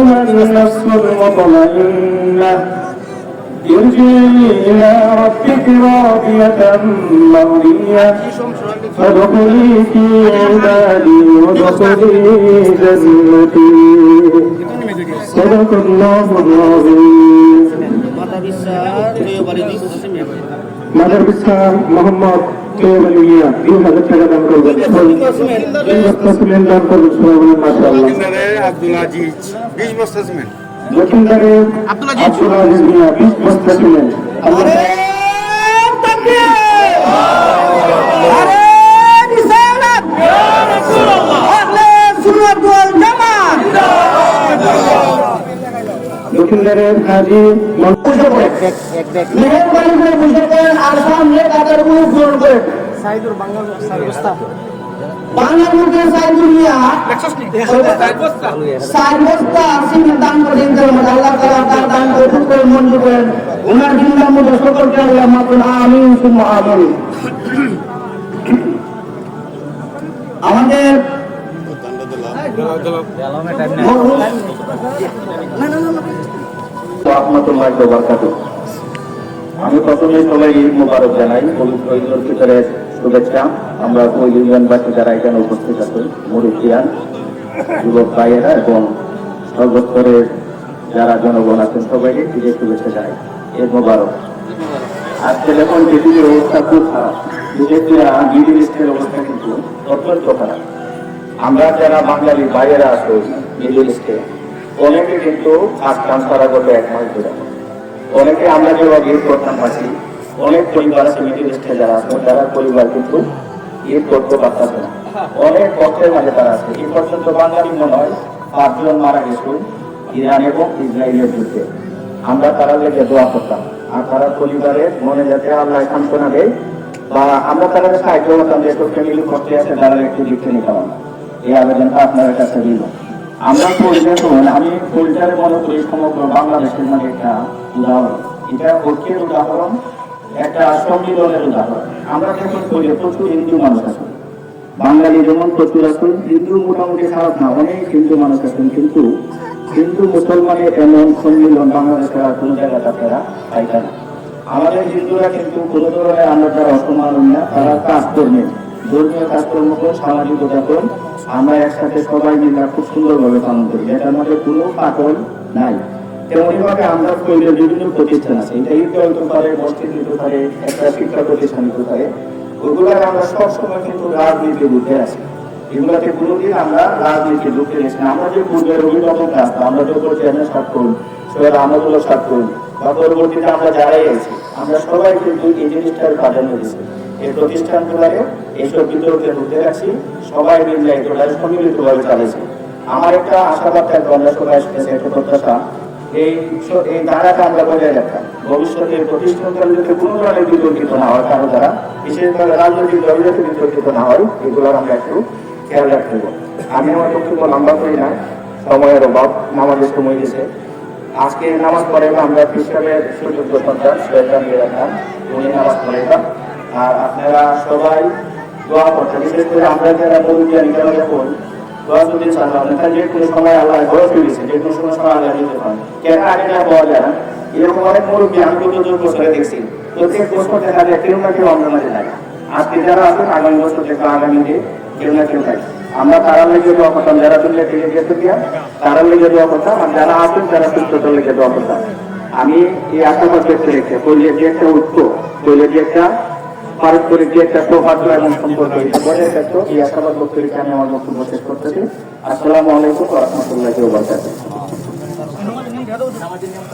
أيها النفس المطمئنة ارجعي إلى ربك راضية مرضية فادخلي في عبادي وادخلي جنتي صدق الله العظيم mother বিশ্বাস মোহাম্মদ তৈয়ব আলী মিয়া 2000 টাকা দান করবেন দান করবেন সবাই মাশাআল্লাহ আব্দুল আজিজ 20 বস্তা সিমেন্ট দক্ষিণদারে আব্দুল আজিজ মিয়া 20 বস্তা সিমেন্ট আরে তাকবীর আরে রিসালাত ইয়া রাসূলুল্লাহ আহলে সুন্নাত ওয়াল জামাত দক্ষিণদারে হাজী মেহরবানি করে বুঝে করেন আর সামনে কাতারগুলো পূরণ করেন সাইদুর বাংলার মুখে সাইদুর মিয়া সাইদ বস্তা সিমেন্ট দান করেন আল্লাহ তাআলা তার দান কবুল করে মঞ্জুর করেন ওনার জিন্দার মধ্যে সকলকে আল্লাহ মাফুন আমিন সুম্মা আমিন আমাদের রাহমাতুল্লাহি ওয়া বারাকাতুহু আমি প্রথমে সবাই ঈদ মোবারক জানাই পবিত্র ঈদ উল ফিতরের শুভেচ্ছা আমরা ওই ইউনিয়নবাসী যারা এখানে উপস্থিত আছেন মুরিদিয়ান যুবক ভাইয়েরা এবং সর্বস্তরের যারা জনগণ আছেন সবাইকে ঈদের শুভেচ্ছা জানাই ঈদ মোবারক আজকে দেখুন পৃথিবীর অবস্থা খুব খারাপ মিডিল ইস্টের অবস্থা কিন্তু অত্যন্ত খারাপ আমরা যারা বাঙালি ভাইয়েরা আছি মিডিল ইস্টে অনেকে কিন্তু কাজ করা গত 1 মাস ধরে অনেকে আমরা যেভাবে ঈদ করতাম পাচ্ছি অনেক পরিবার আছে মিডিল ইস্টে যারা আছে তারা পরিবার কিন্তু ঈদ করতে পারতেছে না অনেক কষ্টের মাঝে তারা আছে এই পর্যন্ত বাঙালি মনে হয় 5 জন মারা গেছিল ইরান এবং ইসরায়েলের যুদ্ধে আমরা তারা লেগে দোয়া করতাম আর তারা পরিবারের মনে যাতে আল্লাহ সান্ত্বনা দেয় বা আমরা তারা সাহায্য করতাম যে ফ্যামিলি কষ্টে আছে তারা একটু দিকতে নিতাম এই আবেদনটা আপনার কাছে দিল আমরা আমি পরিবারে মনে করি সমগ্র বাংলাদেশের মানে একটা উদাহরণ এটা ঐক্যের উদাহরণ একটা সম্মিলনের উদাহরণ আমরা যখন করি প্রচুর হিন্দু মানুষ আছে বাঙালি যেমন প্রচুর আছেন হিন্দু মোটামুটি খারাপ না অনেক হিন্দু মানুষ আছেন কিন্তু হিন্দু মুসলমানের এমন সম্মিলন বাংলাদেশের আর কোনো জায়গাতে আপনারা পাইতেন না আমাদের হিন্দুরা কিন্তু কোনো ধরনের আমরা যারা অসমানন না তারা কাজ করবেন ধর্মীয় কাজকর্ম করুন সামাজিকতা করুন আমরা একসাথে সবাই মিলে খুব সুন্দরভাবে পালন করি এটার মধ্যে কোনো পাগল নাই তেমনিভাবে আমরা তৈরির বিভিন্ন প্রতিষ্ঠান আছে এটা ঈদ হতে পারে মসজিদ হতে পারে একটা শিক্ষা প্রতিষ্ঠান হতে পারে ওগুলোর আমরা সবসময় কিন্তু রাজনীতির ঊর্ধ্বে আছি এগুলোতে কোনোদিন আমরা রাজনীতির ঢুকতে গেছি না আমরা যে পূর্বের অভিভাবক আসতাম আমরা যত চেয়ারম্যান সাত করুন সৈয়দ আহমদুল্লাহ সাত করুন বা পরবর্তীতে আমরা যারাই আছি আমরা সবাই কিন্তু এই জিনিসটার প্রাধান্য দিচ্ছি এই প্রতিষ্ঠানগুলোকে এইসব বিতর্কের ঊর্ধ্বে রাখছি সবাই মিলে এগুলোর সম্মিলিতভাবে চালাইছি আমার একটা আশাবাদ থাকবে আমরা সবাই আসতেছে একটা প্রত্যাশা এই ধারাটা আমরা বজায় রাখতাম ভবিষ্যতে প্রতিষ্ঠানগুলো যাতে কোনো ধরনের বিতর্কিত না হয় কারো দ্বারা বিশেষভাবে রাজনৈতিক দল যাতে বিতর্কিত না হয় এগুলোর আমরা একটু খেয়াল রাখতে হবে আমি আমার বক্তব্য লম্বা করি না সময়ের অভাব নামাজের সময় দিয়েছে আজকে নামাজ পড়ে আমরা খ্রিস্টানের সুযোগ্য সন্তান সৈয়দ নিয়ে রাখলাম উনি নামাজ পড়াইলাম আর আপনারা সবাই দোয়া করতেন বিশেষ করে আমরা যারা মুরিদিয়ান যারা যখন দোয়া যদি চালাম যে কোনো সময় আল্লাহ ঘরে ফিরেছে যে কোনো সময় আল্লাহ দিতে পারেন কেন আগে না পাওয়া যায় না এরকম অনেক মুরব্বী আমি গত 2 বছরে দেখছি প্রত্যেক বছর দেখা যায় কেউ না কেউ আমরা মাঝে থাকে আজকে যারা আছেন আগামী বছর থেকে আগামীতে কেউ না কেউ থাকে আমরা তারা লেগে দোয়া করতাম যারা দুনিয়া থেকে গেছে দিয়া তারা লেগে দোয়া করতাম আর যারা আছেন তারা সুস্থতার লেগে দোয়া করতাম আমি এই আশাবাদ ব্যক্তি রেখে বললে যে একটা ঐক্য বললে যে একটা পারস্পরিক যে একটা সৌহার্দ্য এবং সম্পর্ক এটা বজায় থাকতো এই আশাবাদ ব্যক্তি রেখে আমি আমার বক্তব্য শেষ করতেছি আসসালামু আলাইকুম ওয়া রাহমাতুল্লাহি ওয়া বারাকাতুহু